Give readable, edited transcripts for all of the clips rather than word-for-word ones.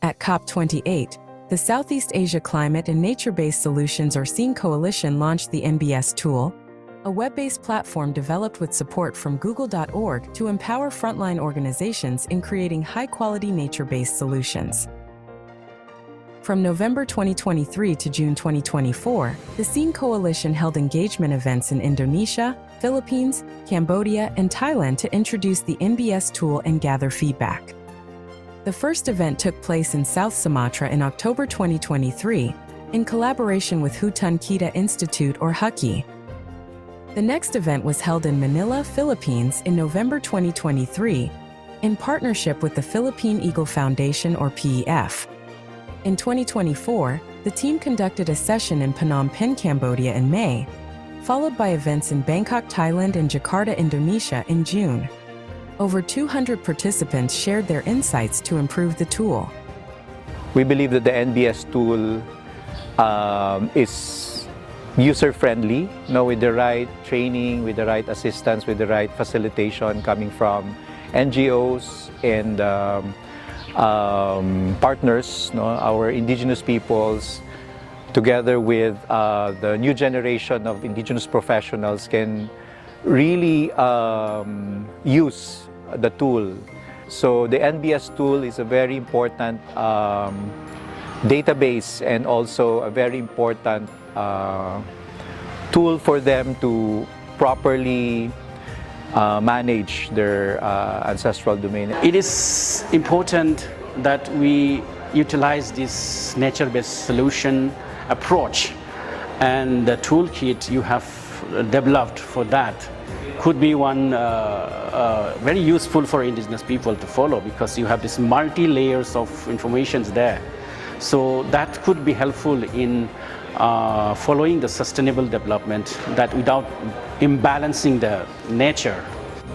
At COP28, the Southeast Asia Climate and Nature-Based Solutions or SEAN Coalition launched the NbS tool, a web-based platform developed with support from Google.org to empower frontline organizations in creating high-quality nature-based solutions. From November 2023 to June 2024, the SEAN Coalition held engagement events in Indonesia, Philippines, Cambodia, and Thailand to introduce the NbS tool and gather feedback. The first event took place in South Sumatra in October 2023, in collaboration with Hutan Kita Institute or HUKI. The next event was held in Manila, Philippines in November 2023, in partnership with the Philippine Eagle Foundation or PEF. In 2024, the team conducted a session in Phnom Penh, Cambodia in May, followed by events in Bangkok, Thailand and Jakarta, Indonesia in June. Over 200 participants shared their insights to improve the tool. We believe that the NbS tool is user-friendly, with the right training, with the right assistance, with the right facilitation coming from NGOs and partners, our indigenous peoples, together with the new generation of indigenous professionals can really use the tool. So the NbS tool is a very important database and also a very important tool for them to properly manage their ancestral domain. It is important that we utilize this nature-based solution approach, and the toolkit you have developed for that could be one very useful for indigenous people to follow, because you have this multi-layers of information there. So that could be helpful in following the sustainable development that without imbalancing the nature.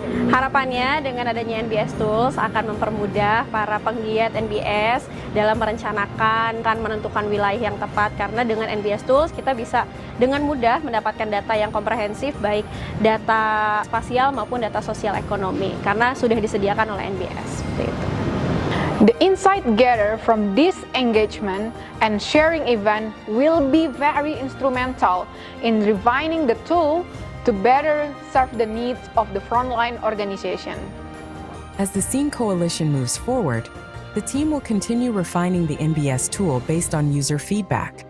Harapannya dengan adanya NbS Tools akan mempermudah para penggiat NbS dalam merencanakan dan menentukan wilayah yang tepat, karena dengan NbS Tools kita bisa dengan mudah mendapatkan data yang komprehensif, baik data spasial maupun data sosial ekonomi, karena sudah disediakan oleh NbS. Seperti itu. The insight gathered from this engagement and sharing event will be very instrumental in refining the tool to better serve the needs of the frontline organization. As the SEAN Coalition moves forward, the team will continue refining the NbS tool based on user feedback.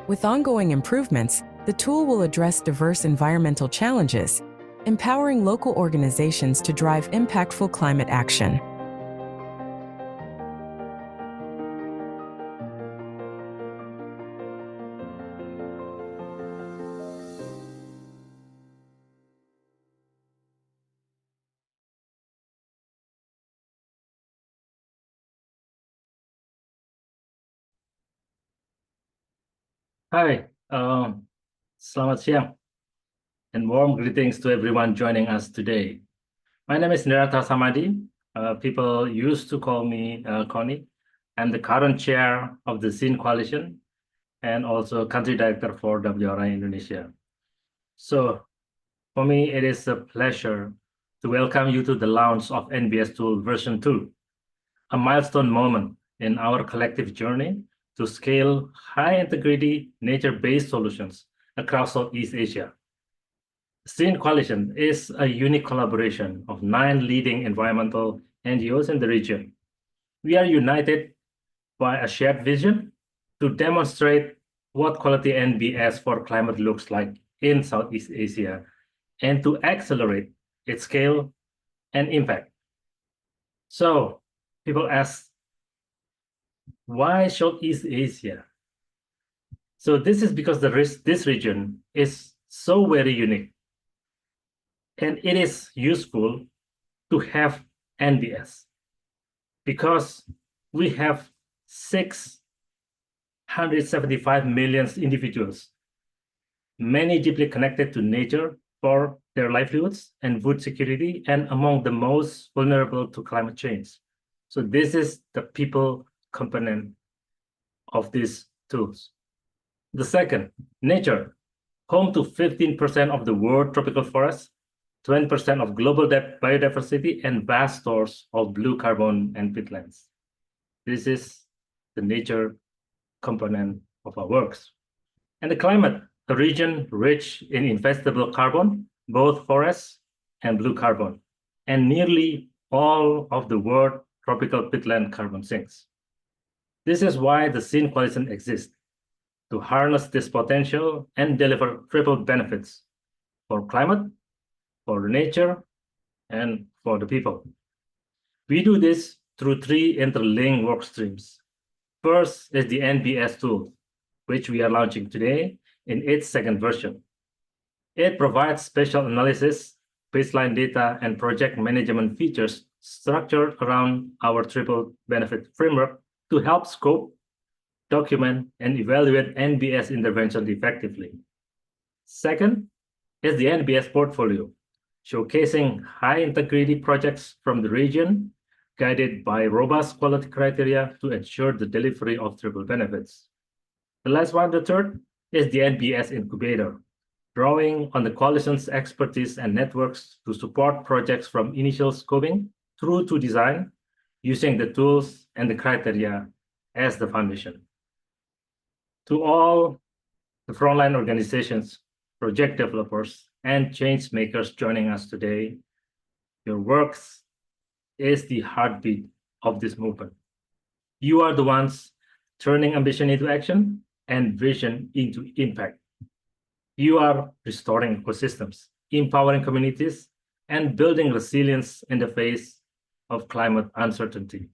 With ongoing improvements, the tool will address diverse environmental challenges, empowering local organizations to drive impactful climate action. Hi, selamat siang, and warm greetings to everyone joining us today. My name is Nirata Samadi. People used to call me Connie. I'm the current chair of the SEAN Coalition and also country director for WRI Indonesia. So for me, it is a pleasure to welcome you to the launch of NbS Tool version 2, a milestone moment in our collective journey to scale high-integrity, nature-based solutions across Southeast Asia. The SEAN Coalition is a unique collaboration of 9 leading environmental NGOs in the region. We are united by a shared vision to demonstrate what quality NbS for climate looks like in Southeast Asia and to accelerate its scale and impact. So people ask, why Southeast Asia? So this is because this region is so very unique, and it is useful to have NbS because we have 675 million individuals, many deeply connected to nature for their livelihoods and food security, and among the most vulnerable to climate change. So this is the people component of these tools. The second, nature, home to 15% of the world tropical forests, 20% of global biodiversity, and vast stores of blue carbon and peatlands. This is the nature component of our works. And the climate, a region rich in investable carbon, both forest and blue carbon, and nearly all of the world tropical peatland carbon sinks. This is why the Scene Coalition exists, to harness this potential and deliver triple benefits for climate, for nature, and for the people. We do this through three interlinked work streams. First is the NbS tool, which we are launching today in its second version. It provides spatial analysis, baseline data, and project management features structured around our triple benefit framework to help scope, document, and evaluate NbS intervention effectively. Second is the NbS portfolio, showcasing high-integrity projects from the region, guided by robust quality criteria to ensure the delivery of triple benefits. The last one, the third, is the NbS incubator, drawing on the coalition's expertise and networks to support projects from initial scoping through to design, using the tools and the criteria as the foundation. To all the frontline organizations, project developers, and change makers joining us today, your works is the heartbeat of this movement. You are the ones turning ambition into action and vision into impact. You are restoring ecosystems, empowering communities, and building resilience in the face of climate uncertainty.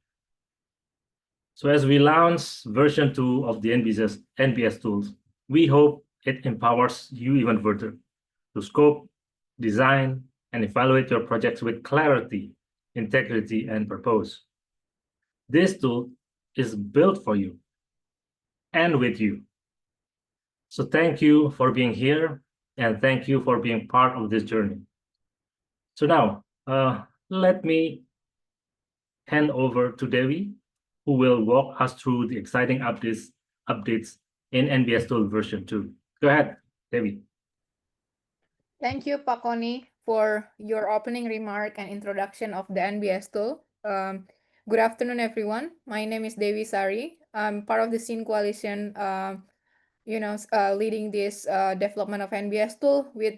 So as we launch version 2 of the NbS tools, we hope it empowers you even further to scope, design, and evaluate your projects with clarity, integrity, and purpose. This tool is built for you and with you. So thank you for being here, and thank you for being part of this journey. So now, let me hand over to Devi, who will walk us through the exciting updates in NbS tool version 2. Go ahead, Devi. Thank you, Pak Koni, for your opening remark and introduction of the NbS tool. Good afternoon, everyone. My name is Devi Sari. I'm part of the Scene Coalition, leading this development of NbS tool with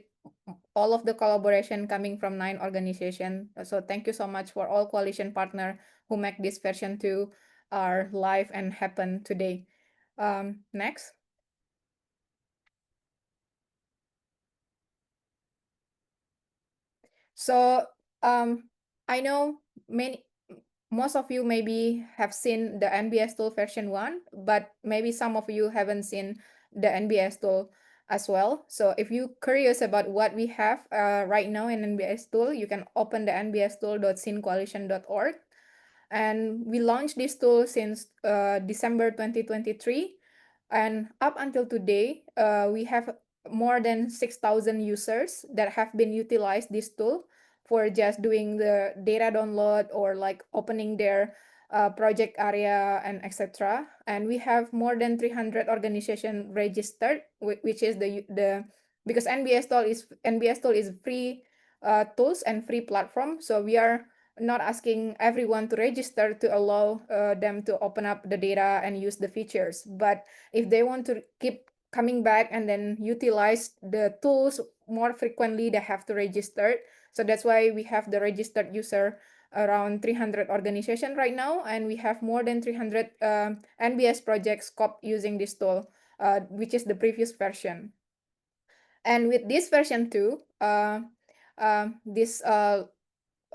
all of the collaboration coming from 9 organizations. So thank you so much for all coalition partners who make this version 2 are live and happen today. Next. So I know most of you maybe have seen the NbS tool version 1, but maybe some of you haven't seen the NbS tool as well. So if you're curious about what we have right now in NbS tool, you can open the nbstool.scenecoalition.org. And we launched this tool since December 2023. And up until today, we have more than 6,000 users that have been utilized this tool for just doing the data download or like opening their project area and etc. And we have more than 300 organizations registered, which is because NbS tool is free tools and free platform. So we are not asking everyone to register to allow them to open up the data and use the features. But if they want to keep coming back and then utilize the tools more frequently, they have to register. So that's why we have the registered user around 300 organizations right now, and we have more than 300 NbS projects scoped using this tool, which is the previous version. And with this version 2, this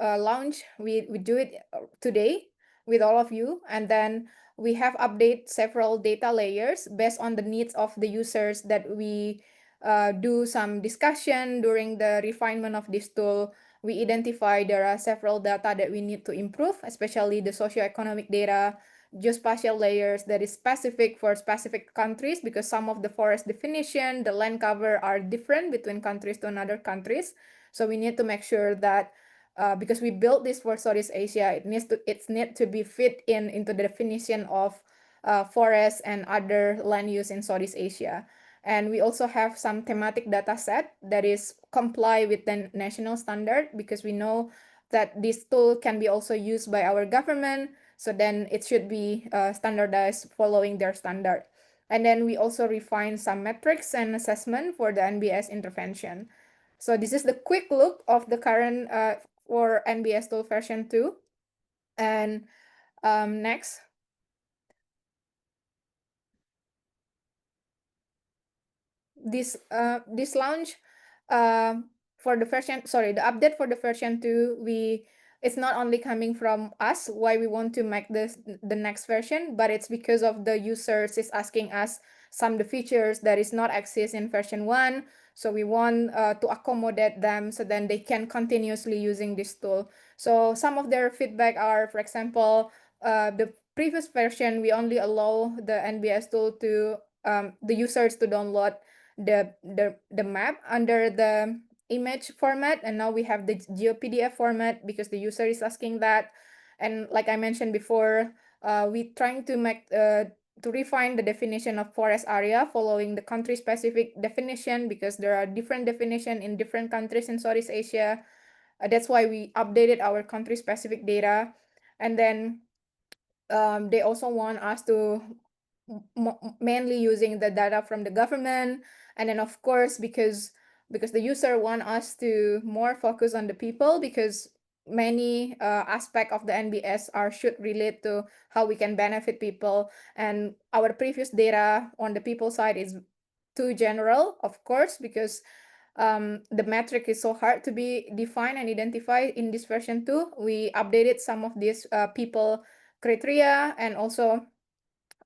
launch, we do it today with all of you, and then we have updated several data layers based on the needs of the users that we do some discussion during the refinement of this tool. We identify there are several data that we need to improve, especially the socioeconomic data, geospatial layers that is specific for specific countries, because some of the forest definition, the land cover are different between countries to another countries. So we need to make sure that because we built this for Southeast Asia, it needs to be fit into the definition of forest and other land use in Southeast Asia. And we also have some thematic data set that is comply with the national standard, because we know that this tool can be also used by our government. So then it should be standardized following their standard. And then we also refine some metrics and assessment for the NbS intervention. So this is the quick look of the current for NbS tool version 2. And next. This launch for the version, sorry, the update for the version 2, it's not only coming from us why we want to make this the next version, but it's because of the users is asking us some of the features that is not exist in version 1. So we want to accommodate them so then they can continuously using this tool. So some of their feedback are, for example, the previous version we only allow the NbS tool to the users to download the map under the image format, and now we have the GeoPDF format because the user is asking that. And like I mentioned before, we trying to make to refine the definition of forest area following the country specific definition, because there are different definition in different countries in Southeast Asia. That's why we updated our country specific data. And then they also want us to mainly using the data from the government. And then of course, because the user want us to more focus on the people, because many aspect of the NbS should relate to how we can benefit people. And our previous data on the people side is too general, of course, because the metric is so hard to be defined and identified. In this version 2, we updated some of these people criteria, and also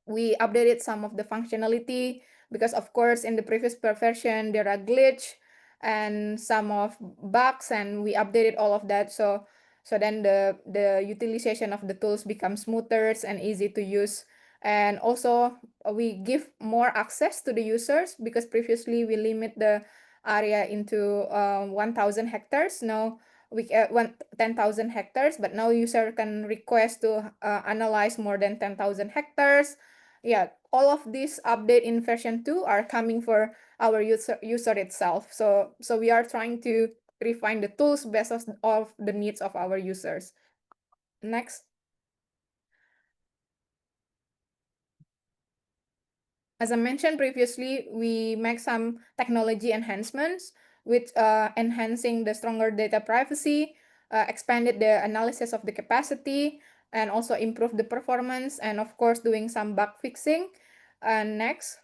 we updated some of the functionality, because of course in the previous version there are glitch and some of bugs, and we updated all of that. So then the utilization of the tools becomes smoother and easy to use. And also we give more access to the users, because previously we limit the area into 1,000 hectares. Now we 10,000 hectares, but now user can request to analyze more than 10,000 hectares. Yeah, all of these update in version 2 are coming for our user itself. So we are trying to refine the tools based on the needs of our users. Next. As I mentioned previously, we make some technology enhancements with enhancing the stronger data privacy, expanded the analysis of the capacity, and also improve the performance, and of course doing some bug fixing. Next.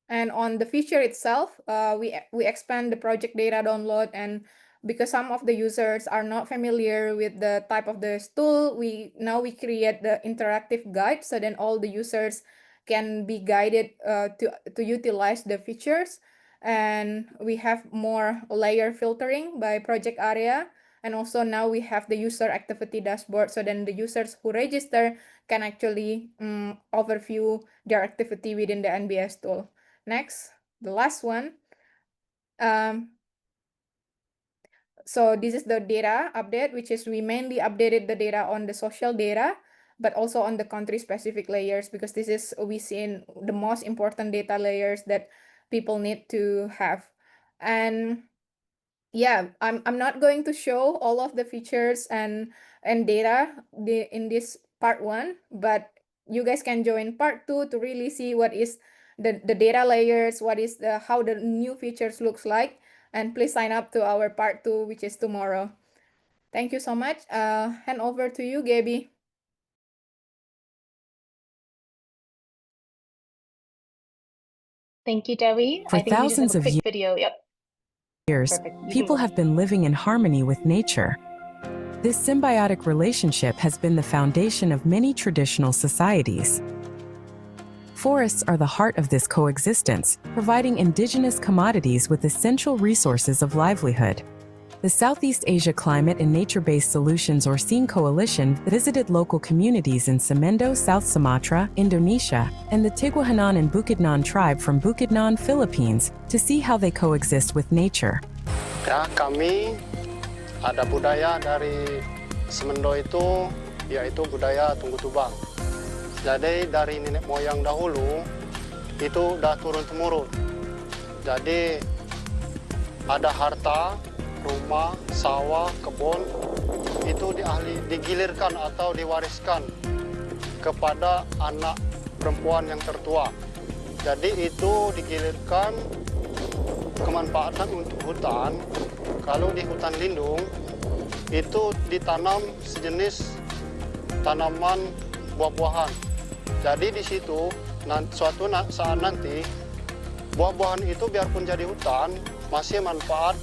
And on the feature itself, we expand the project data download, and because some of the users are not familiar with the type of this tool, we create the interactive guide, so then all the users can be guided to utilize the features. And we have more layer filtering by project area. And also now we have the user activity dashboard, so then the users who register can actually overview their activity within the NbS tool. Next, the last one. So this is the data update, which is we mainly updated the data on the social data, but also on the country specific layers, because this is we seen the most important data layers that people need to have. And yeah, I'm not going to show all of the features and data in this part 1, but you guys can join part 2 to really see what is the data layers, what is how the new features looks like. And please sign up to our part 2, which is tomorrow. Thank you so much. Hand over to you, Gaby. Thank you, Dewi. For I think we just have thousands a of quick video. Yep. years, Perfect. You can people go. have been living in harmony with nature. This symbiotic relationship has been the foundation of many traditional societies. Forests are the heart of this coexistence, providing indigenous commodities with essential resources of livelihood. The Southeast Asia Climate and Nature-Based Solutions or SEAN Coalition visited local communities in Semendo, South Sumatra, Indonesia, and the Tiwahanan and Bukidnon tribe from Bukidnon, Philippines, to see how they coexist with nature. Ya, kami ada budaya dari Semendo itu, yaitu budaya Tunggu Tubang. Jadi dari nenek moyang dahulu itu udah turun-temurun. Jadi ada harta rumah, sawah, kebun, itu digilirkan atau diwariskan kepada anak perempuan yang tertua. Jadi itu digilirkan kemanfaatan untuk hutan. Kalau di hutan lindung, itu ditanam sejenis tanaman buah-buahan. Jadi di situ suatu saat nanti buah-buahan itu biarpun jadi hutan masih manfaat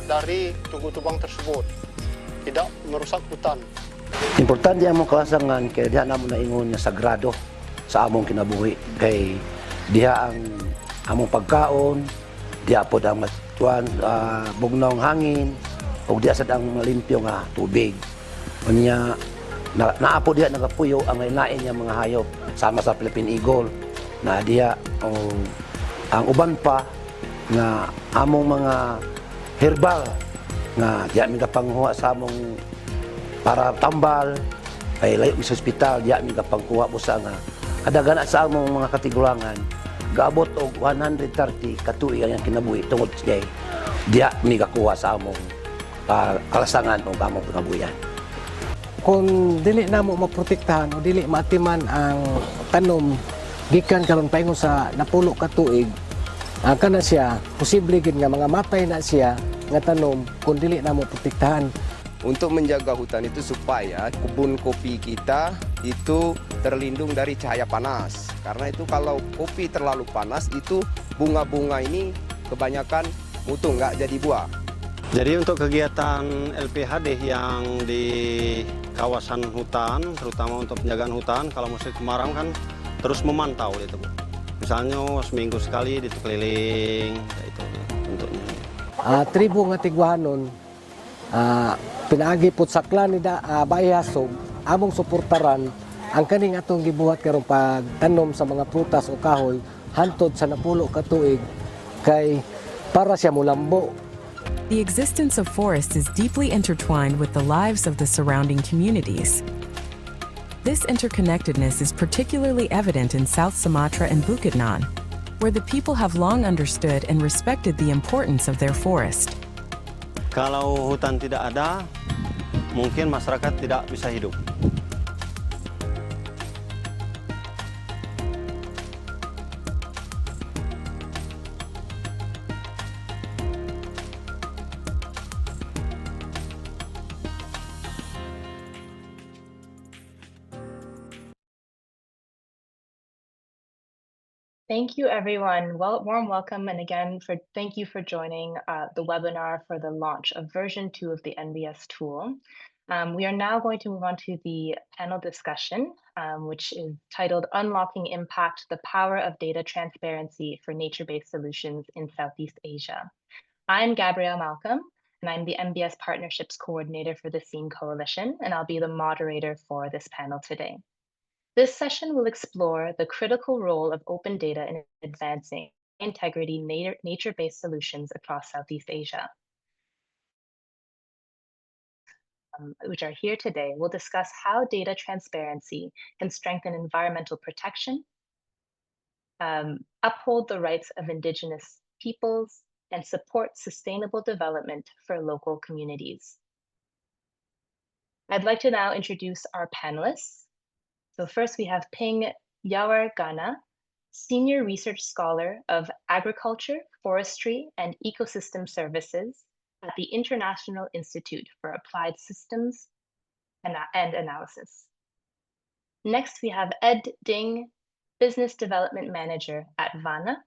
dari tunggu tubang tersebut, tidak merusak hutan. Importante ang mga kalasangan kaya diha namo na ingon nga sagrado sa among kinabuhi kay diha ang among pagkaon, diha pod ang matuan bugnaw ng hangin ug diha sad ang malimpyo nga tubig. Unya naapo diha nagapuyo ang lain nga mga hayop sama sa Philippine Eagle na diha ang uban pa nga among mga herbal nga diha mi kapanghuha sa among para tambal ay layo sa ospital diha mi kapangkuha busa nga kadaghan sa among mga katigulangan gaabot og 130 ka tuig ang kinabuhi tungod kay diha mi kakuha sa among kalasangan o among kinabuhian. Kung dili namo maprotektahan o dili maatiman ang tanom gikan karon paingon sa napulo ka tuig, kana siya posible gid nga mga matay na siya nga tanom kung dili namo protektahan. Untuk menjaga hutan itu supaya kebun kopi kita itu terlindung dari cahaya panas. Karena itu kalau kopi terlalu panas itu bunga-bunga ini kebanyakan mutu nggak jadi buah. Jadi untuk kegiatan LPHD yang di kawasan hutan, terutama untuk penjagaan hutan, kalau musim kemarau kan terus memantau itu, Bu. Misalnya seminggu sekali dikeliling, itu bentuknya. Tribo nga tigwahanon, pinaagi pud saklan ni bayasog, among suportaran ang kaning atong gibuhat karong pagtanom sa mga prutas o kahoy hantod sa napulo ka tuig kay para siya mulambo. The existence of forests is deeply intertwined with the lives of the surrounding communities. This interconnectedness is particularly evident in South Sumatra and Bukidnon, where the people have long understood and respected the importance of their forest. Kalau hutan tidak ada, mungkin masyarakat tidak bisa hidup. Thank you, everyone. Warm welcome, and again, thank you for joining the webinar for the launch of version 2 of the NbS tool. We are now going to move on to the panel discussion, which is titled Unlocking Impact, the Power of Data Transparency for Nature-Based Solutions in Southeast Asia. I'm Gabrielle Malcolm, and I'm the NbS Partnerships Coordinator for the SEEN Coalition, and I'll be the moderator for this panel today. This session will explore the critical role of open data in advancing integrity nature-based solutions across Southeast Asia. Which are here today, we'll discuss how data transparency can strengthen environmental protection, uphold the rights of Indigenous peoples, and support sustainable development for local communities. I'd like to now introduce our panelists. So first we have Ping Yawar Gana, Senior Research Scholar of Agriculture, Forestry, and Ecosystem Services at the International Institute for Applied Systems and Analysis. Next, we have Ed Ding, Business Development Manager at VANA,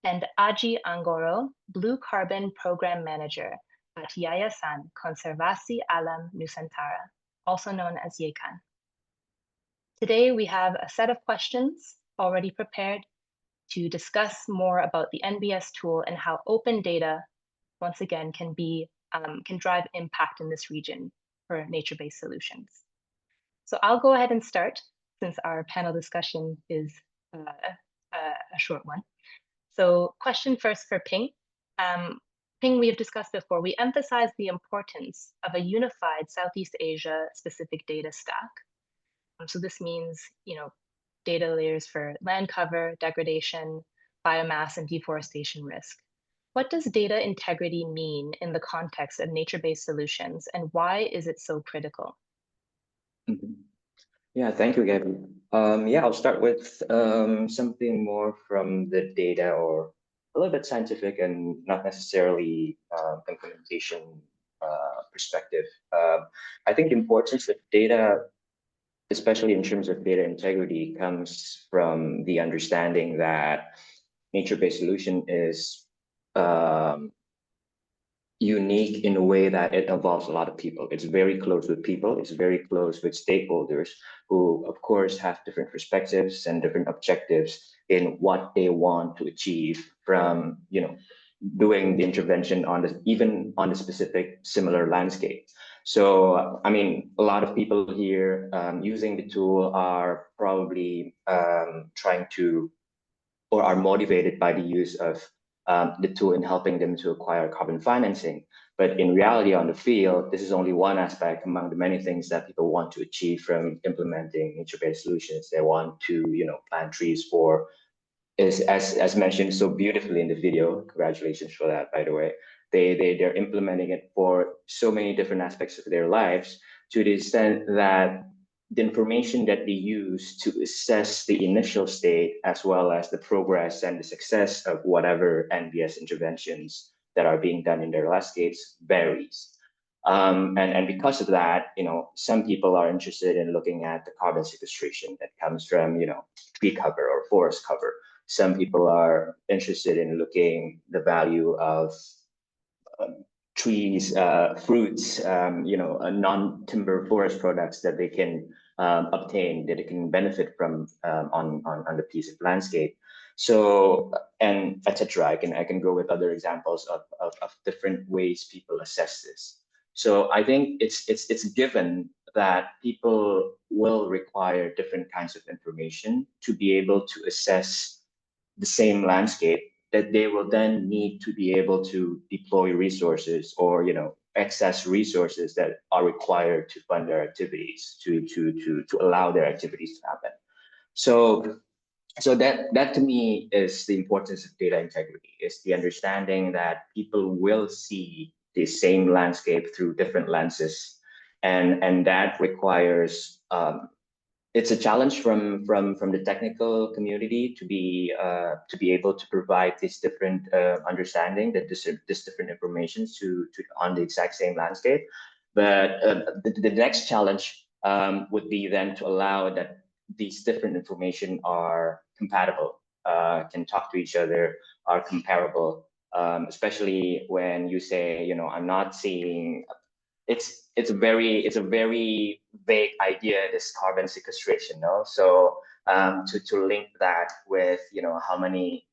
and Aji Angoro, Blue Carbon Program Manager at Yayasan Konservasi Alam Nusantara, also known as YAKAN. Today, we have a set of questions already prepared to discuss more about the NbS tool and how open data, once again, can drive impact in this region for nature-based solutions. So I'll go ahead and start since our panel discussion is a short one. So question first for Ping. Ping, we have discussed before, we emphasize the importance of a unified Southeast Asia specific data stack. So this means, data layers for land cover, degradation, biomass, and deforestation risk. what does data integrity mean in the context of nature-based solutions, and why is it so critical? Yeah, thank you, Gabby. Yeah, I'll start with something more from the data or a little bit scientific and not necessarily implementation perspective. I think the importance of data, especially in terms of data integrity, comes from the understanding that nature-based solution is unique in a way that it involves a lot of people. It's very close with people. It's very close with stakeholders who, of course, have different perspectives and different objectives in what they want to achieve from, doing the intervention on the even on the specific similar landscape. So, I mean, a lot of people here using the tool are probably trying to or are motivated by the use of the tool in helping them to acquire carbon financing. But in reality, on the field, this is only one aspect among the many things that people want to achieve from implementing nature-based solutions. They want to, plant trees for, as mentioned so beautifully in the video. Congratulations for that, by the way. They're implementing it for so many different aspects of their lives, to the extent that the information that they use to assess the initial state, as well as the progress and the success of whatever NbS interventions that are being done in their landscapes, varies. And because of that, some people are interested in looking at the carbon sequestration that comes from, tree cover or forest cover. Some people are interested in looking the value of trees, fruits, non-timber forest products that they can obtain, that they can benefit from on the piece of landscape. So, and etc. I can go with other examples of different ways people assess this. So I think it's given that people will require different kinds of information to be able to assess the same landscape, that they will then need to be able to deploy resources or excess resources that are required to fund their activities, to allow their activities to happen. So that to me is the importance of data integrity, is the understanding that people will see the same landscape through different lenses, and that requires it's a challenge from the technical community to be able to provide this different understanding, that this different information to on the exact same landscape. But the next challenge would be then to allow that these different information are compatible, can talk to each other, are comparable, especially when you say, I'm not seeing. It's a very vague idea, this carbon sequestration, no? So to link that with how many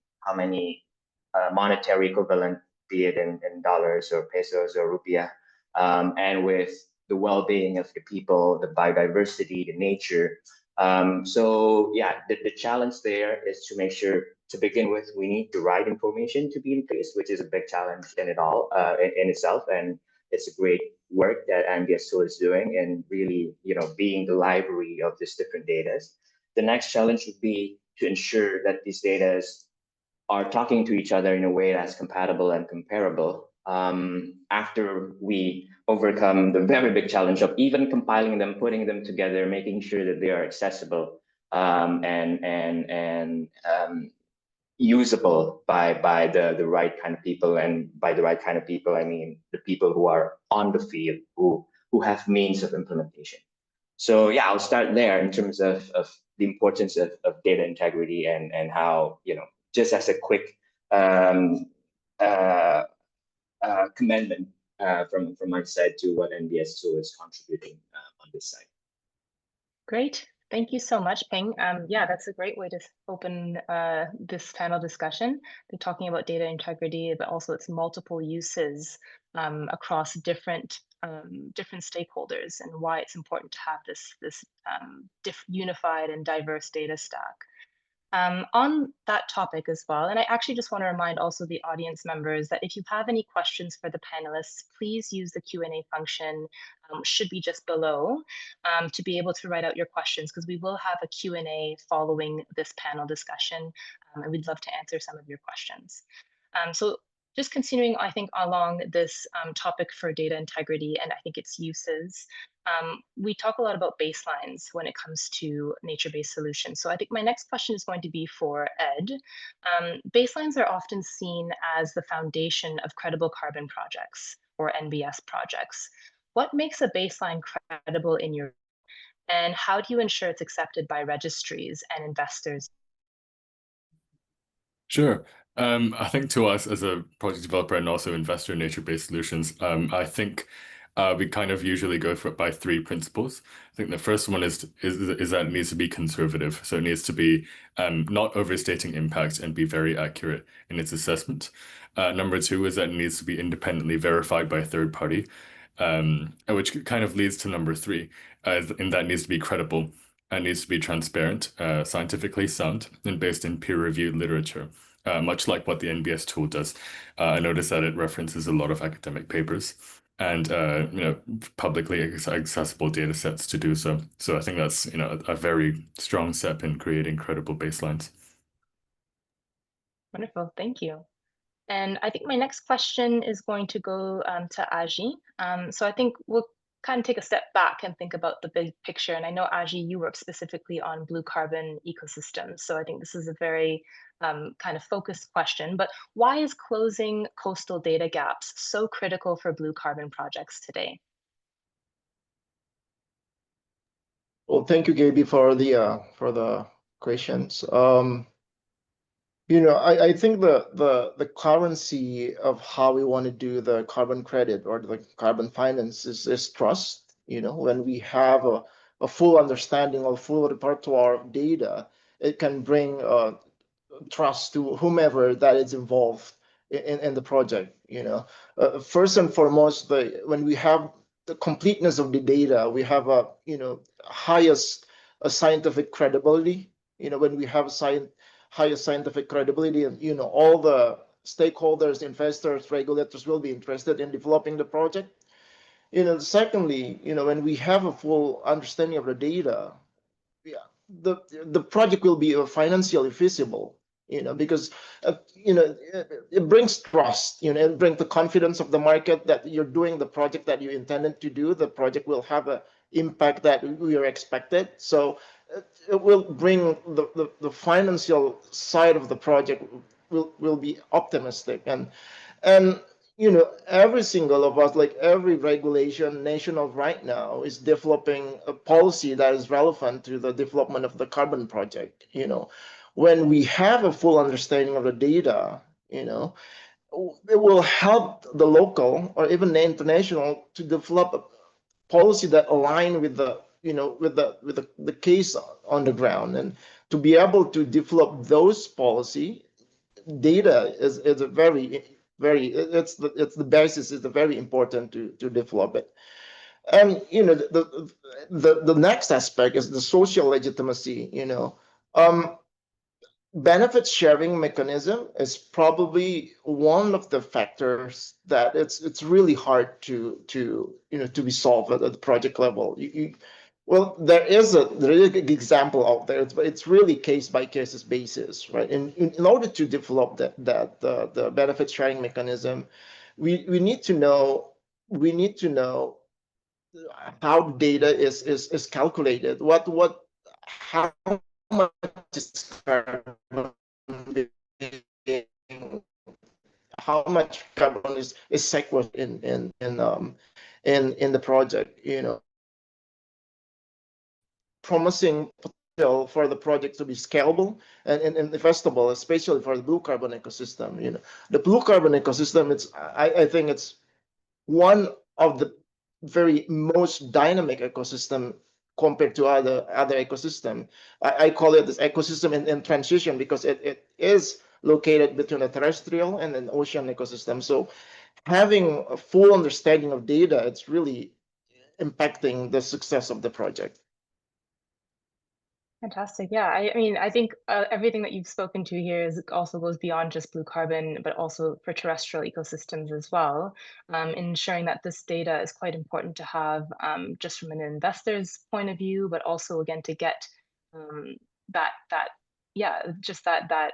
monetary equivalent, be it in dollars or pesos or rupiah, and with the well-being of the people, the biodiversity, the nature. So yeah, the challenge there is to make sure, to begin with, we need the right information to be in place, which is a big challenge in in itself. And it's a great work that NbS tool is doing, and really, being the library of these different data. The next challenge would be to ensure that these data are talking to each other in a way that's compatible and comparable. After we overcome the very big challenge of even compiling them, putting them together, making sure that they are accessible and usable by the right kind of people. And by the right kind of people, I mean the people who are on the field, who have means of implementation. So yeah, I'll start there in terms of the importance of data integrity, and how, just as a quick commendment from my side to what NbS tool is contributing on this side. Great. Thank you so much, Ping. Yeah, that's a great way to open this panel discussion. We're talking about data integrity, but also its multiple uses across different stakeholders, and why it's important to have this unified and diverse data stack. On that topic as well, and I actually just want to remind also the audience members that if you have any questions for the panelists, please use the Q&A function, should be just below, to be able to write out your questions, because we will have a Q&A following this panel discussion, and we'd love to answer some of your questions. So just continuing, I think, along this topic for data integrity and I think its uses, we talk a lot about baselines when it comes to nature-based solutions. So I think my next question is going to be for Ed. Baselines are often seen as the foundation of credible carbon projects or NBS projects. What makes a baseline credible in your, and how do you ensure it's accepted by registries and investors? Sure. I think to us as a project developer and also investor in nature-based solutions, I think we kind of usually go for it by three principles. I think the first one is that it needs to be conservative. So it needs to be not overstating impact and be very accurate in its assessment. Number two is that it needs to be independently verified by a third party, which kind of leads to number three, in that it needs to be credible and needs to be transparent, scientifically sound, and based in peer-reviewed literature, much like what the NbS tool does. I noticed that it references a lot of academic papers and publicly accessible data sets to do so. So I think that's a very strong step in creating credible baselines. Wonderful, thank you. And I think my next question is going to go to Aji. So I think we'll kind of take a step back and think about the big picture. And I know, Aji, you work specifically on blue carbon ecosystems. So I think this is a very kind of focused question. But why is closing coastal data gaps so critical for blue carbon projects today? Well, thank you, Gaby, for the questions. I think the currency of how we want to do the carbon credit or the carbon finance is trust. When we have a full understanding or full repertoire of data, it can bring trust to whomever that is involved in the project. First and foremost, when we have the completeness of the data, we have a highest scientific credibility. When we have highest scientific credibility, and all the stakeholders, investors, regulators will be interested in developing the project. Secondly, when we have a full understanding of the data, the project will be financially feasible. Because it brings trust. It brings the confidence of the market that you're doing the project that you intended to do. The project will have an impact that we are expected. So it will bring the financial side of the project will be optimistic. And every single of us, like every regulation national right now, is developing a policy that is relevant to the development of the carbon project. When we have a full understanding of the data, it will help the local or even the international to develop a policy that align with the with the case on the ground. And to be able to develop those policy, data is a very it's the basis, is very important to develop it. And the next aspect is the social legitimacy. Benefit sharing mechanism is probably one of the factors that it's really hard to be solved at the project level. Well, there is an example out there, but it's really case by case basis, right? In order to develop the benefit sharing mechanism, we need to know how data is calculated. How much is carbon how much carbon is sequestered in the project. Promising potential for the project to be scalable and investable, especially for the blue carbon ecosystem. The blue carbon ecosystem, I think it's one of the very most dynamic ecosystem compared to other ecosystem. I call it this ecosystem in transition because it is located between a terrestrial and an ocean ecosystem. So having a full understanding of data, it's really impacting the success of the project. Fantastic. Yeah, I mean, I think everything that you've spoken to here also goes beyond just blue carbon, but also for terrestrial ecosystems as well. Ensuring that this data is quite important to have just from an investor's point of view, but also again to get that yeah, just that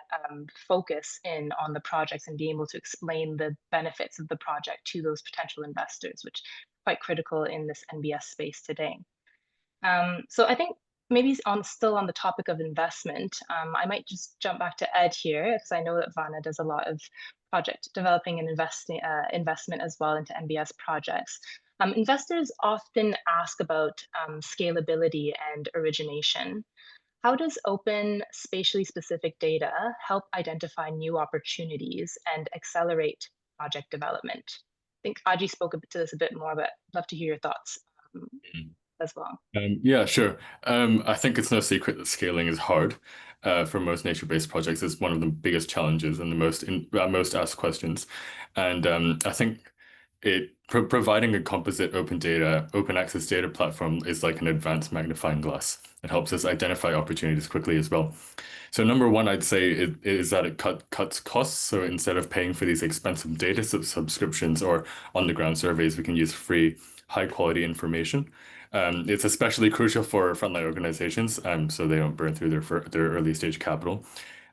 focus in on the projects and being able to explain the benefits of the project to those potential investors, which is quite critical in this NBS space today. So I think maybe still on the topic of investment, I might just jump back to Ed here, because I know that Vana does a lot of project developing and investment as well into NBS projects. Investors often ask about scalability and origination. How does open, spatially specific data help identify new opportunities and accelerate project development? I think Aji spoke to this a bit more, but I'd love to hear your thoughts as well. Yeah, sure. I think it's no secret that scaling is hard for most nature-based projects. It's one of the biggest challenges and the most asked questions. And I think providing a composite open access data platform is like an advanced magnifying glass. It helps us identify opportunities quickly as well. So number one, I'd say is that it cuts costs. So instead of paying for these expensive data subscriptions or on-the-ground surveys, we can use free, high-quality information. It's especially crucial for frontline organizations, so they don't burn through their early stage capital.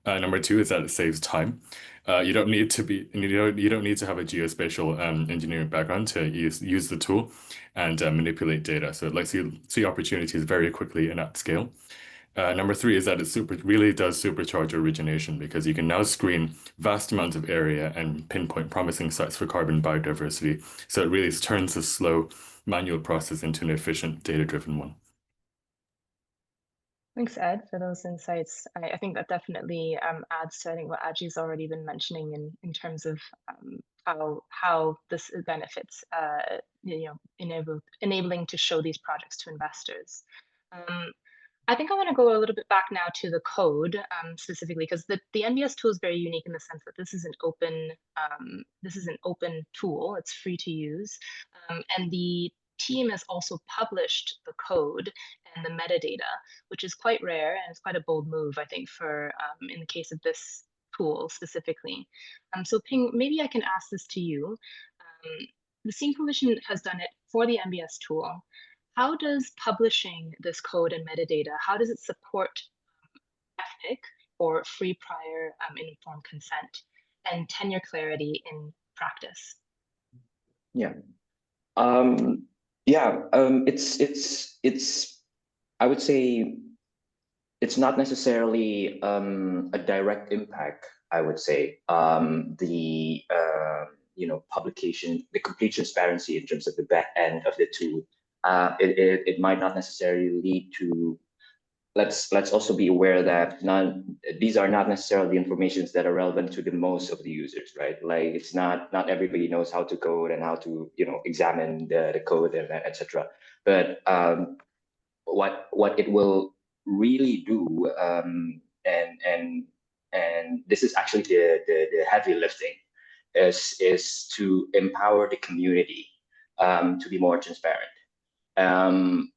Number two is that it saves time. You don't need to have a geospatial engineering background to use the tool and manipulate data. So it lets you see opportunities very quickly and at scale. Number three is that it really does supercharge origination, because you can now screen vast amounts of area and pinpoint promising sites for carbon biodiversity. So it really turns a slow manual process into an efficient data-driven one. Thanks, Ed, for those insights. I think that definitely adds to, I think, what Aji's already been mentioning in terms of how this benefits, enabling to show these projects to investors. I think I want to go a little bit back now to the code specifically, because the NbS tool is very unique in the sense that this is an open tool. It's free to use, and the team has also published the code and the metadata, which is quite rare, and it's quite a bold move, I think, for in the case of this tool specifically. So Ping, maybe I can ask this to you. The Scene Coalition has done it for the NbS tool. How does publishing this code and metadata, how does it support ethnic or free prior informed consent and tenure clarity in practice? Yeah. It's I would say it's not necessarily a direct impact. I would say publication, the complete transparency in terms of the back end of the tool. It might not necessarily lead to. Let's also be aware that these are not necessarily informations that are relevant to the most of the users, right? Like it's not everybody knows how to code and how to examine the code and etc. But what it will really do, and this is actually the heavy lifting, is to empower the community to be more transparent.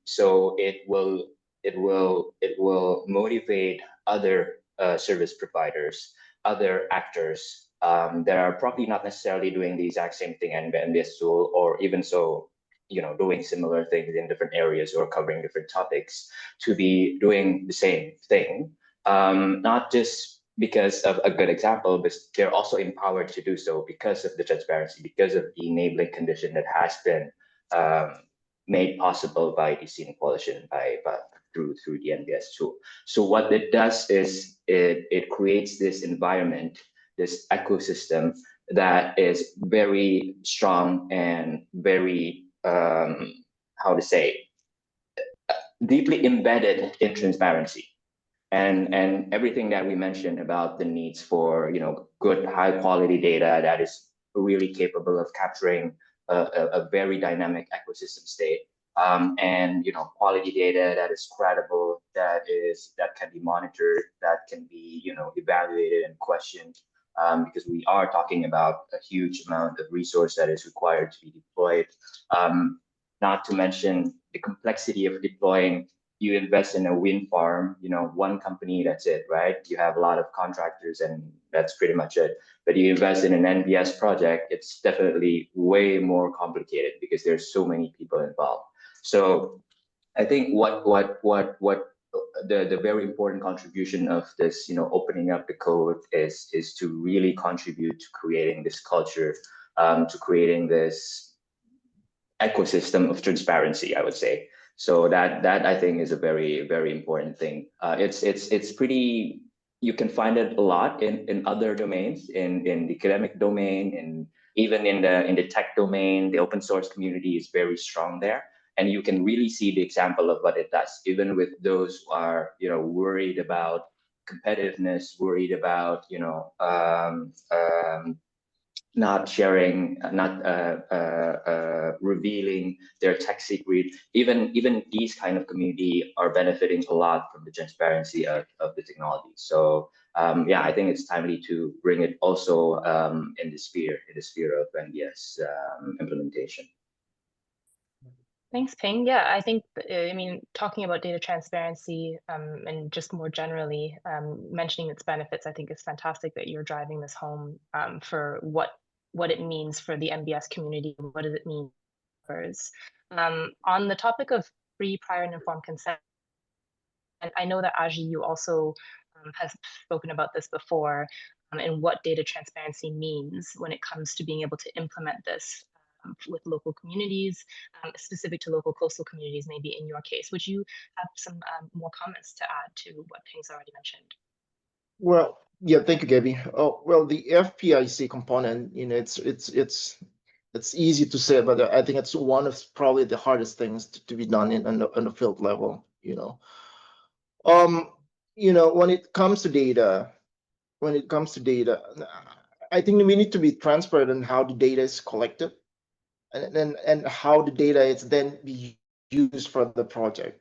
So it will motivate other service providers, other actors that are probably not necessarily doing the exact same thing in the NbS tool, or even so, doing similar things in different areas or covering different topics, to be doing the same thing. Not just because of a good example, but they're also empowered to do so because of the transparency, because of the enabling condition that has been made possible by the Scene Coalition through the NbS tool. So what it does is it creates this environment, this ecosystem that is very strong and very deeply embedded in transparency. And everything that we mentioned about the needs for good high quality data that is really capable of capturing a very dynamic ecosystem state, and quality data that is credible, that can be monitored, that can be evaluated and questioned, because we are talking about a huge amount of resource that is required to be deployed. Not to mention the complexity of deploying. You invest in a wind farm, one company, that's it, right? You have a lot of contractors and that's pretty much it. But you invest in an NbS project, it's definitely way more complicated because there's so many people involved. So I think what the very important contribution of this, opening up the code is to really contribute to creating this culture, to creating this ecosystem of transparency, I would say. So that I think is a very, very important thing. It's pretty, you can find it a lot in other domains, in the academic domain, and even in the tech domain. The open source community is very strong there, and you can really see the example of what it does, even with those who are worried about competitiveness, worried about not sharing, not revealing their tech secret. Even these kind of community are benefiting a lot from the transparency of the technology. So yeah, I think it's timely to bring it also in the sphere of NbS implementation. Thanks, Ping. Yeah, I think, I mean, talking about data transparency and just more generally, mentioning its benefits, I think is fantastic that you're driving this home for what it means for the NbS community. What does it mean for developers? On the topic of free, prior, and informed consent, and I know that Aji, you also has spoken about this before, and what data transparency means when it comes to being able to implement this with local communities, specific to local coastal communities, maybe in your case. Would you have some more comments to add to what Ping's already mentioned? Well, yeah, thank you, Gabby. Oh, well, the FPIC component, it's easy to say, but I think it's one of probably the hardest things to be done on the field level. When it comes to data, I think we need to be transparent in how the data is collected, and how the data is then be used for the project.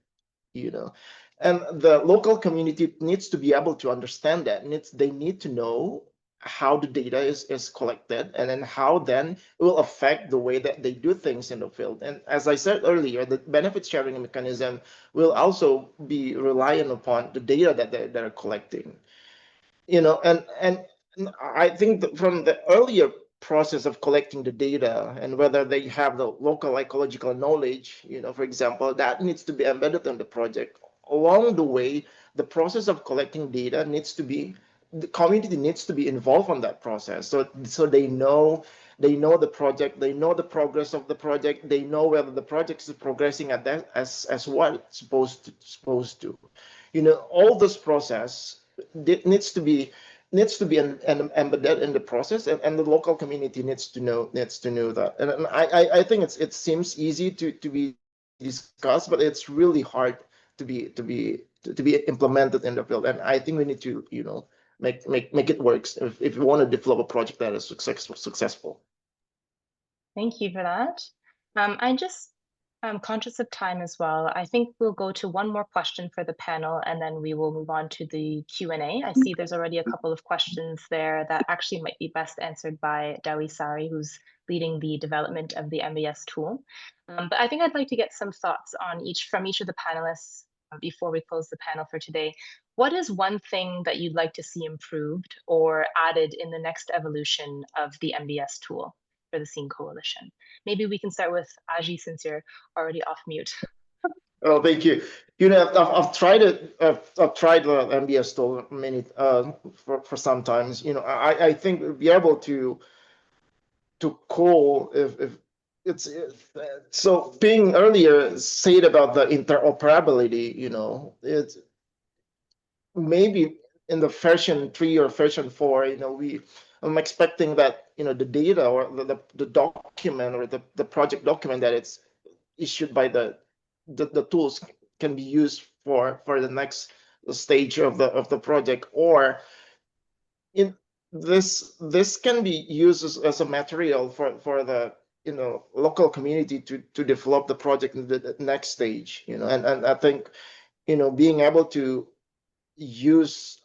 And the local community needs to be able to understand that. They need to know how the data is collected, and then how then it will affect the way that they do things in the field. And as I said earlier, the benefit sharing mechanism will also be reliant upon the data that they're collecting. And I think that from the earlier process of collecting the data, and whether they have the local ecological knowledge, for example, that needs to be embedded in the project. Along the way, the process of collecting data the community needs to be involved on that process. So they know the project, they know the progress of the project, they know whether the project is progressing at that as what it's supposed to. All this process needs to be embedded in the process, and the local community needs to know that. And I think it seems easy to be discussed, but it's really hard to be implemented in the field. And I think we need to make it work if you want to develop a project that is successful. Thank you for that. I'm conscious of time as well. I think we'll go to one more question for the panel, and then we will move on to the Q&A. I see there's already a couple of questions there that actually might be best answered by Dewi Sari, who's leading the development of the NbS tool. But I think I'd like to get some thoughts from each of the panelists before we close the panel for today. What is one thing that you'd like to see improved or added in the next evolution of the NbS tool for the Scene Coalition? Maybe we can start with Aji, since you're already off mute. Oh, thank you. I've tried it. I've tried the NbS tool for some times. I think be able to call if it's so. Ping earlier said about the interoperability. It's maybe in the version 3 or version 4. I'm expecting that the data or the document or the project document that it's issued by the tools can be used for the next stage of the project, or in this can be used as a material for the local community to develop the project in the next stage. And I think being able to use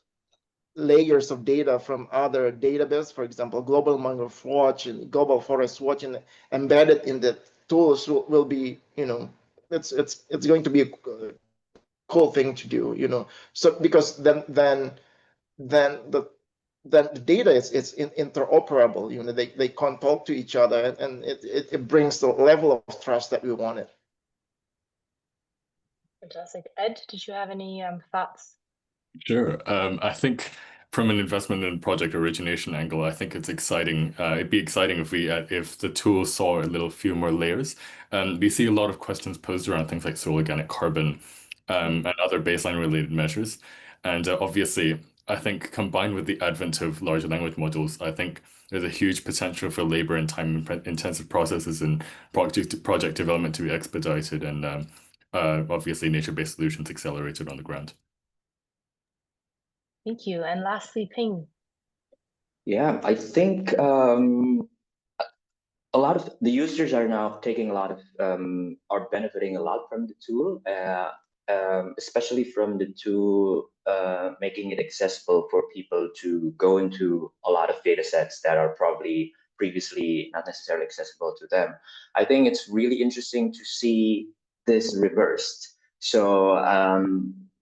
layers of data from other databases, for example, Global Mangrove Watch and Global Forest Watch, and embedded in the tools will be, it's going to be a cool thing to do, So because then the data is interoperable, they can talk to each other, and it brings the level of trust that we wanted. Fantastic. Ed, did you have any thoughts? Sure. I think from an investment and project origination angle, I think it's exciting. It'd be exciting if the tool saw a little few more layers. We see a lot of questions posed around things like soil organic carbon, and other baseline related measures. And obviously, I think combined with the advent of large language models, I think there's a huge potential for labor and time intensive processes and project development to be expedited and obviously nature-based solutions accelerated on the ground. Thank you. And lastly, Ping. Yeah, I think a lot of the users are now taking a lot of are benefiting a lot from the tool, especially from the tool making it accessible for people to go into a lot of data sets that are probably previously not necessarily accessible to them. I think it's really interesting to see this reversed. So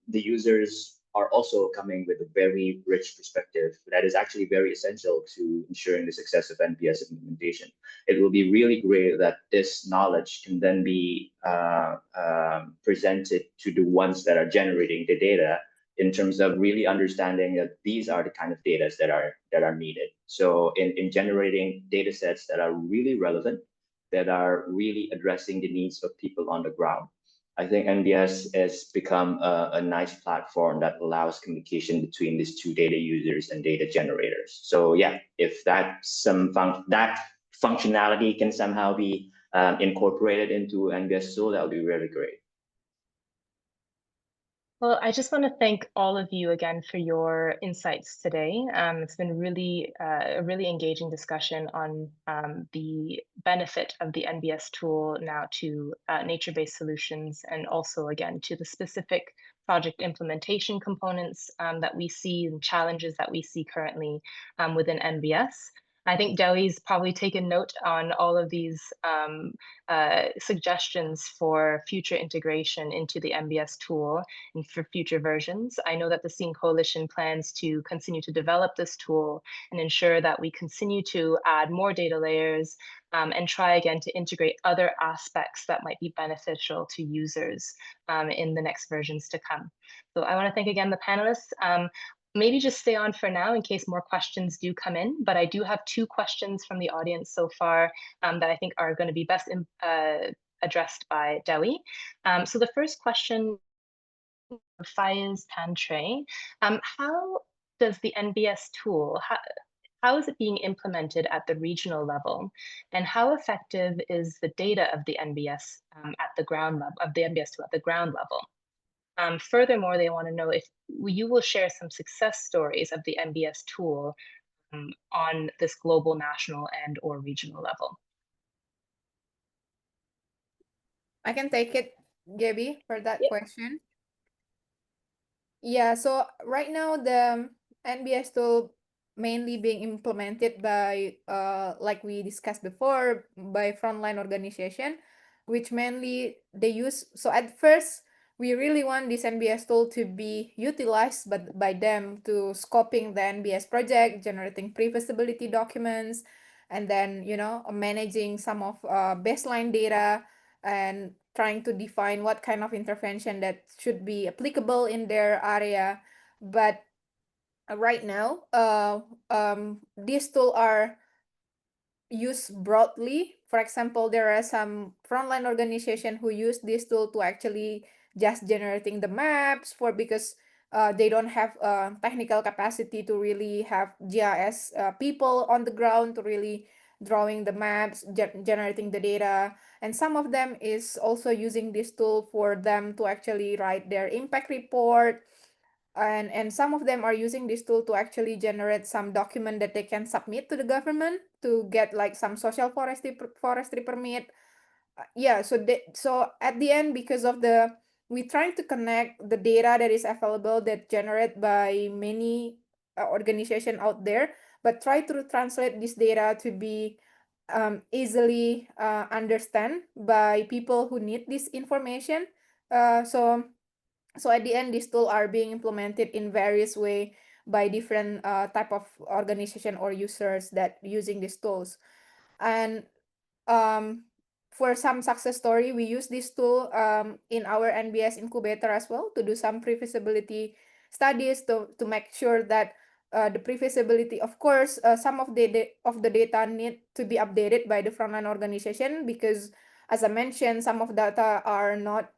the users are also coming with a very rich perspective that is actually very essential to ensuring the success of NPS implementation. It will be really great that this knowledge can then be presented to the ones that are generating the data in terms of really understanding that these are the kind of data that are needed. So in generating data sets that are really relevant, that are really addressing the needs of people on the ground. I think NbS has become a nice platform that allows communication between these two data users and data generators. So yeah, if that functionality can somehow be incorporated into NbS tool, that would be really great. Well, I just want to thank all of you again for your insights today. It's been really a really engaging discussion on the benefit of the NbS tool now to nature-based solutions, and also again to the specific project implementation components that we see and challenges that we see currently within NbS. I think Deli's probably taken note on all of these suggestions for future integration into the NbS tool and for future versions. I know that the Scene Coalition plans to continue to develop this tool and ensure that we continue to add more data layers and try again to integrate other aspects that might be beneficial to users in the next versions to come. So I want to thank again the panelists. Maybe just stay on for now in case more questions do come in, but I do have 2 questions from the audience so far that I think are going to be best addressed by Deli. So the first question, Faiz Tantre, how does the NbS tool, how is it being implemented at the regional level, and how effective is the data of the NbS at the ground level, of the NbS tool at the ground level? Furthermore, they want to know if you will share some success stories of the NbS tool on this global, national, and or regional level. I can take it, Gabby, for that question. Yeah, so right now the NbS tool mainly being implemented by, like we discussed before, by frontline organization, which mainly they use. So at first, we really want this NbS tool to be utilized by them to scoping the NbS project, generating pre-feasibility documents, and then, you know, managing some of baseline data and trying to define what kind of intervention that should be applicable in their area. But right now, these tools are used broadly. For example, there are some frontline organization who use this tool to actually just generating the maps for, because they don't have technical capacity to really have GIS people on the ground to really drawing the maps, generating the data. And some of them is also using this tool for them to actually write their impact report. And some of them are using this tool to actually generate some document that they can submit to the government to get like some social forestry permit. Yeah, so at the end, because of we trying to connect the data that is available that generate by many organization out there, but try to translate this data to be easily understand by people who need this information. So at the end, these tools are being implemented in various way by different type of organization or users that using these tools. And for some success story, we use this tool in our NbS incubator as well to do some pre-feasibility studies to make sure that the pre-feasibility, of course, some of the data need to be updated by the frontline organization because, as I mentioned, some of data are not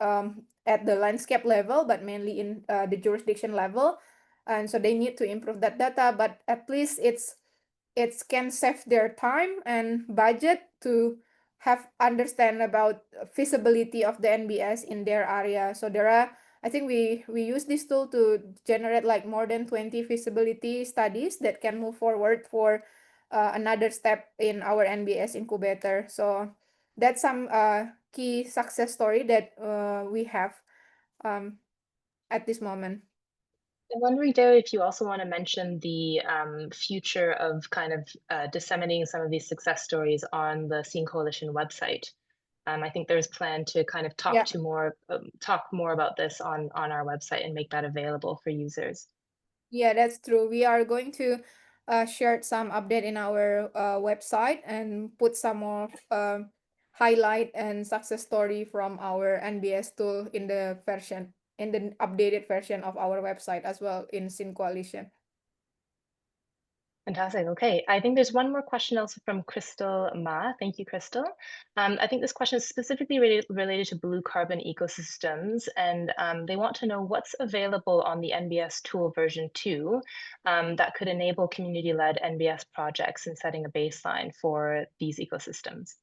at the landscape level, but mainly in the jurisdiction level. And so they need to improve that data, but at least it can save their time and budget to have understand about feasibility of the NbS in their area. So there are, I think we use this tool to generate like more than 20 feasibility studies that can move forward for another step in our NbS incubator. So that's some key success story that we have at this moment. I'm wondering, Dewi, if you also want to mention the future of kind of disseminating some of these success stories on the Scene Coalition website. I think there's plan to kind of talk more about this on our website and make that available for users. Yeah, that's true. We are going to share some update in our website and put some more highlight and success story from our NbS tool in the updated version of our website as well in Scene Coalition. Fantastic. Okay, I think there's one more question also from Crystal Ma. Thank you, Crystal. I think this question is specifically related to blue carbon ecosystems, and they want to know what's available on the NbS tool version 2 that could enable community-led NbS projects in setting a baseline for these ecosystems.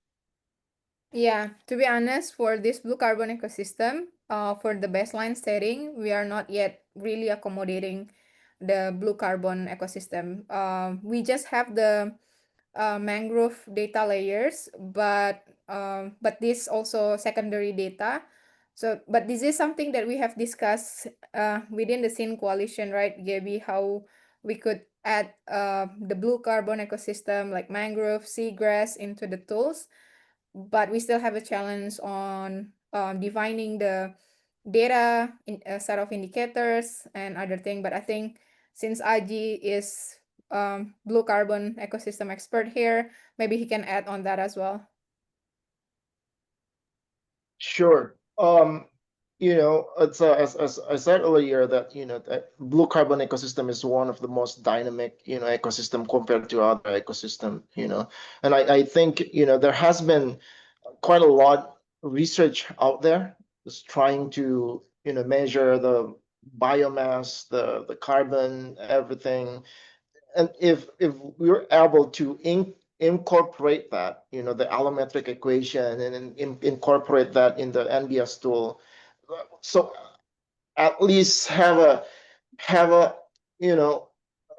Yeah, to be honest, for this blue carbon ecosystem, for the baseline setting, we are not yet really accommodating the blue carbon ecosystem. We just have the mangrove data layers, but this also secondary data. So, but this is something that we have discussed within the Scene Coalition, right, Gaby? How we could add the blue carbon ecosystem like mangrove, seagrass into the tools, but we still have a challenge on defining the data in a set of indicators and other thing. But I think since Aji is blue carbon ecosystem expert here, maybe he can add on that as well. Sure. It's as I said earlier that that blue carbon ecosystem is one of the most dynamic ecosystem compared to other ecosystem. And I think there has been quite a lot research out there just trying to measure the biomass, the carbon, everything, and if we're able to incorporate that, the allometric equation, and incorporate that in the NbS tool, so at least have a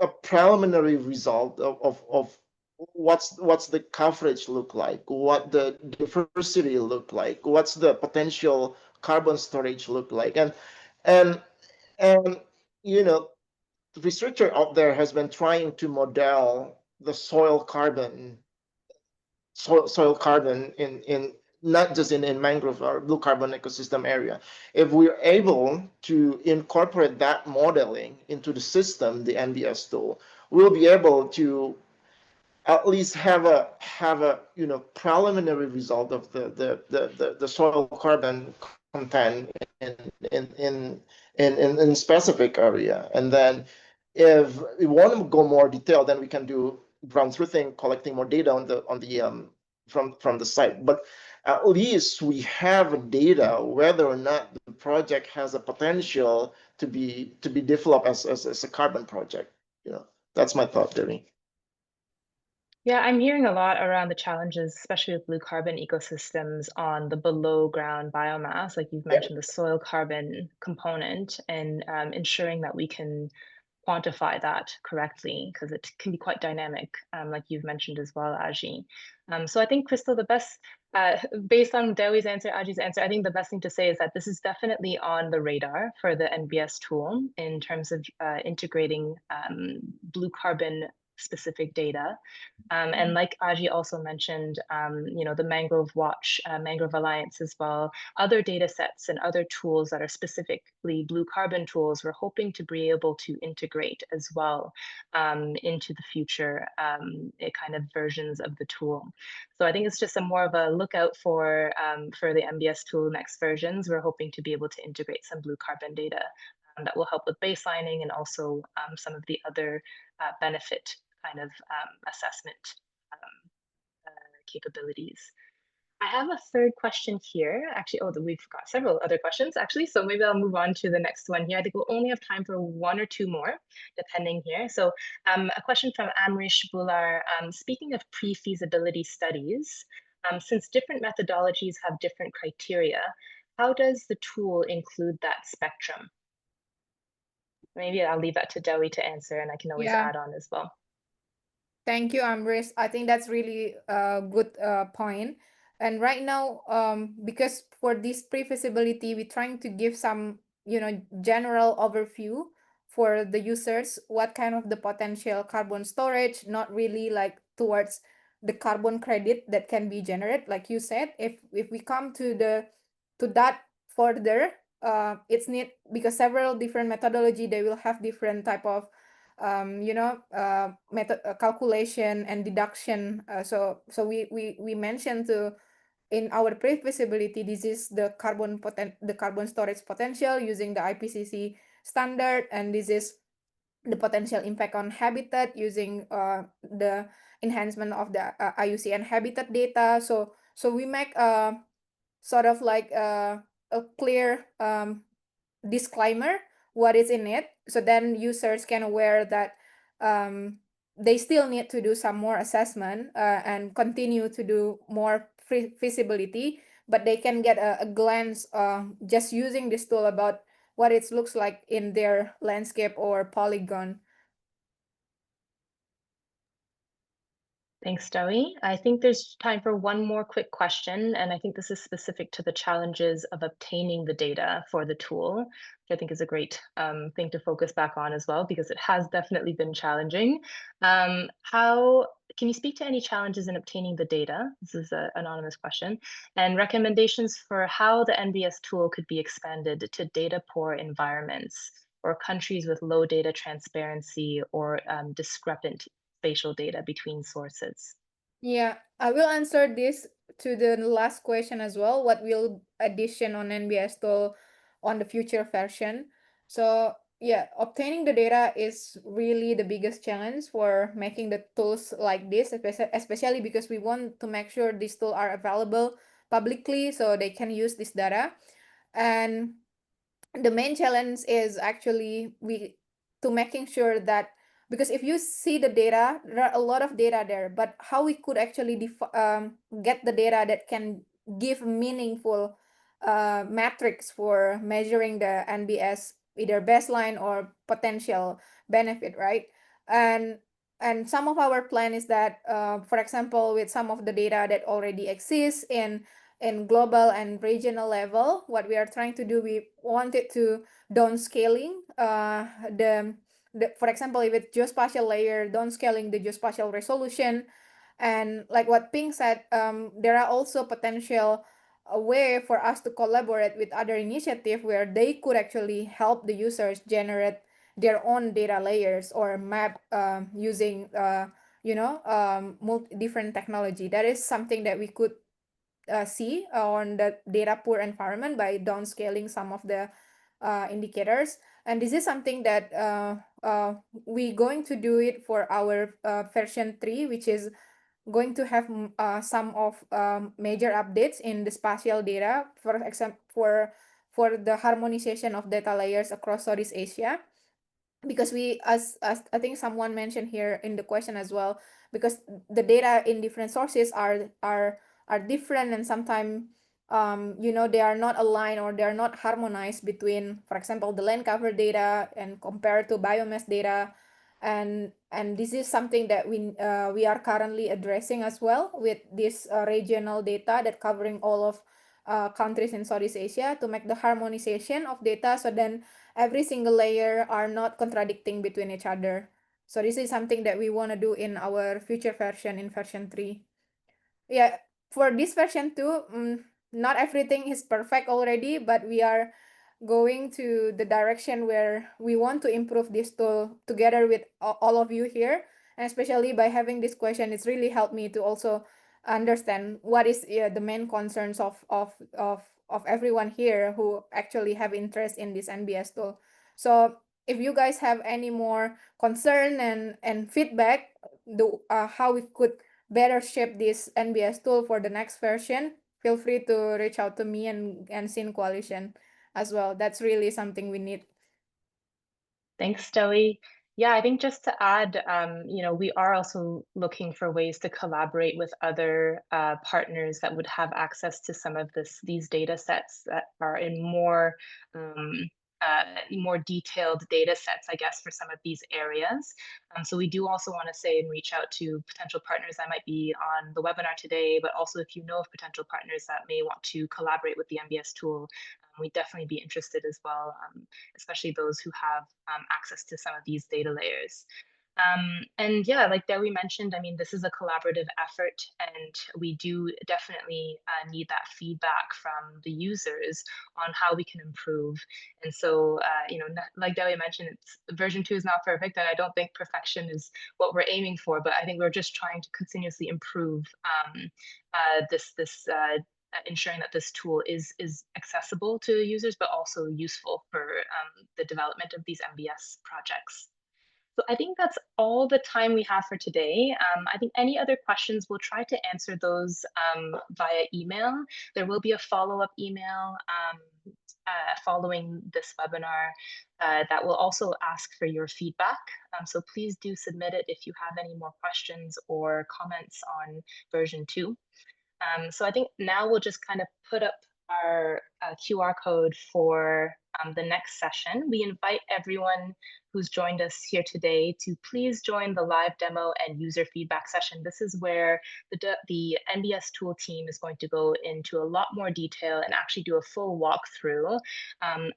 a preliminary result of what's the coverage look like, what the diversity look like, what's the potential carbon storage look like, and the researcher out there has been trying to model the soil carbon in not just in mangrove or blue carbon ecosystem area. If we're able to incorporate that modeling into the system, the NbS tool, we'll be able to at least have a preliminary result of the soil carbon content in specific area. And then if we want to go more detailed, then we can do ground truthing, collecting more data on the from the site. But at least we have data whether or not the project has a potential to be developed as a carbon project. That's my thought, Debbie. Yeah, I'm hearing a lot around the challenges, especially with blue carbon ecosystems on the below ground biomass, like you've mentioned, the soil carbon component, and ensuring that we can quantify that correctly, because it can be quite dynamic, like you've mentioned as well, Aji. So I think, Crystal, the best, based on Dewi's answer, Aji's answer, I think the best thing to say is that this is definitely on the radar for the NbS tool in terms of integrating blue carbon specific data. And like Aji also mentioned, the Mangrove Watch, Mangrove Alliance as well, other data sets and other tools that are specifically blue carbon tools, we're hoping to be able to integrate as well into the future kind of versions of the tool. So I think it's just a more of a lookout for the NbS tool next versions. We're hoping to be able to integrate some blue carbon data that will help with baselining and also some of the other benefit kind of assessment capabilities. I have a third question here. Actually, we've got several other questions actually. So maybe I'll move on to the next one here. I think we'll only have time for one or two more, depending here. So a question from Amrish Bular. Speaking of pre-feasibility studies, since different methodologies have different criteria, how does the tool include that spectrum? Maybe I'll leave that to Dewi to answer, and I can always add on as well. Thank you, Amrish. I think that's really a good point. And right now, because for this pre-feasibility, we're trying to give some, general overview for the users, what kind of the potential carbon storage, not really like towards the carbon credit that can be generated. Like you said, if we come to that further, it's need because several different methodology, they will have different type of method calculation and deduction. So we mentioned in our pre-feasibility, this is the carbon storage potential using the IPCC standard, and this is the potential impact on habitat using the enhancement of the IUCN habitat data. So we make sort of like a clear disclaimer what is in it, so then users can aware that they still need to do some more assessment and continue to do more feasibility, but they can get a glance just using this tool about what it looks like in their landscape or polygon. Thanks, Dewi. I think there's time for one more quick question, and I think this is specific to the challenges of obtaining the data for the tool, which I think is a great thing to focus back on as well, because it has definitely been challenging. Can you speak to any challenges in obtaining the data? This is an anonymous question. And recommendations for how the NbS tool could be expanded to data-poor environments or countries with low data transparency or discrepant spatial data between sources? Yeah, I will answer this to the last question as well. What will addition on NbS tool on the future version? So yeah, obtaining the data is really the biggest challenge for making the tools like this, especially because we want to make sure these tools are available publicly so they can use this data. And the main challenge is actually to making sure that, because if you see the data, there are a lot of data there, but how we could actually get the data that can give meaningful metrics for measuring the NbS, either baseline or potential benefit, right? And some of our plan is that, for example, with some of the data that already exists in global and regional level, what we are trying to do, we wanted to downscaling for example, if it's geospatial layer, downscaling the geospatial resolution. And like what Ping said, there are also potential a way for us to collaborate with other initiatives where they could actually help the users generate their own data layers or map using different technology. That is something that we could see on the data poor environment by downscaling some of the indicators. And this is something that we're going to do it for our version 3, which is going to have some of major updates in the spatial data, for example, for the harmonization of data layers across Southeast Asia. Because we, as I think someone mentioned here in the question as well, because the data in different sources are different, and sometimes they are not aligned or they are not harmonized between, for example, the land cover data and compared to biomass data. And this is something that we are currently addressing as well with this regional data that covering all of countries in Southeast Asia, to make the harmonization of data so then every single layer are not contradicting between each other. So this is something that we want to do in our future version, in version 3. Yeah, for this version 2, not everything is perfect already, but we are going to the direction where we want to improve this tool together with all of you here. And especially by having this question, it's really helped me to also understand what is the main concerns of everyone here who actually have interest in this NbS tool. So if you guys have any more concern and feedback, how we could better shape this NbS tool for the next version, feel free to reach out to me and Sin Coalition as well. That's really something we need. Thanks, Deli. Yeah, I think just to add, we are also looking for ways to collaborate with other partners that would have access to some of these data sets that are in more detailed data sets, I guess, for some of these areas. So we do also want to say and reach out to potential partners that might be on the webinar today, but also if you know of potential partners that may want to collaborate with the NbS tool, we'd definitely be interested as well, especially those who have access to some of these data layers. And yeah, like Dewi mentioned, I mean, this is a collaborative effort, and we do definitely need that feedback from the users on how we can improve. And so, like Dewi mentioned, version 2 is not perfect, and I don't think perfection is what we're aiming for, but I think we're just trying to continuously improve ensuring that this tool is accessible to users, but also useful for the development of these NbS projects. So I think that's all the time we have for today. I think any other questions, we'll try to answer those via email. There will be a follow-up email following this webinar that will also ask for your feedback. So please do submit it if you have any more questions or comments on version 2. So I think now we'll just kind of put up our QR code for the next session. We invite everyone who's joined us here today to please join the live demo and user feedback session. This is where the NbS tool team is going to go into a lot more detail and actually do a full walkthrough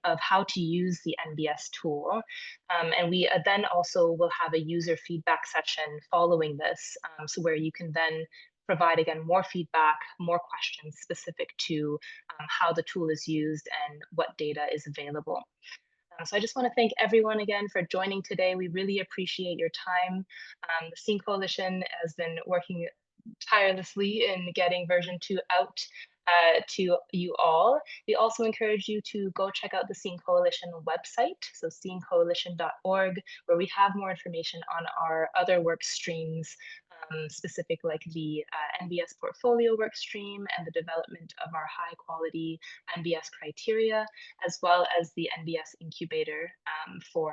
of how to use the NbS tool. And we then also will have a user feedback session following this, so where you can then provide, again, more feedback, more questions specific to how the tool is used and what data is available. So I just want to thank everyone again for joining today. We really appreciate your time. The SEEN Coalition has been working tirelessly in getting version 2 out to you all. We also encourage you to go check out the SEEN Coalition website, so seencoalition.org, where we have more information on our other work streams, specific like the NbS portfolio work stream and the development of our high quality NbS criteria, as well as the NbS incubator for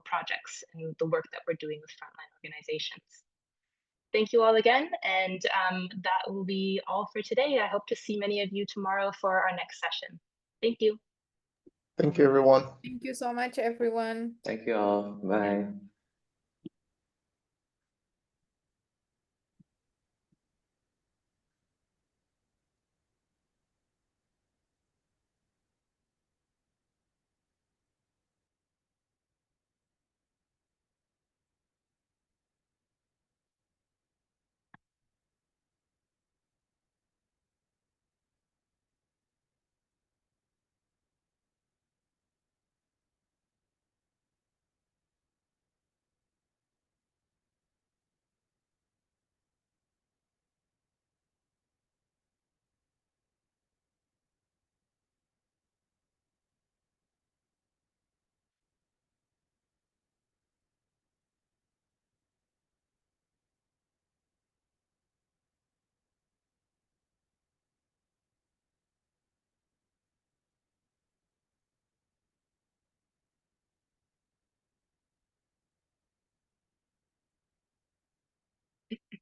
projects and the work that we're doing with frontline organizations. Thank you all again, and that will be all for today. I hope to see many of you tomorrow for our next session. Thank you. Thank you, everyone. Thank you so much, everyone. Thank you all. Bye.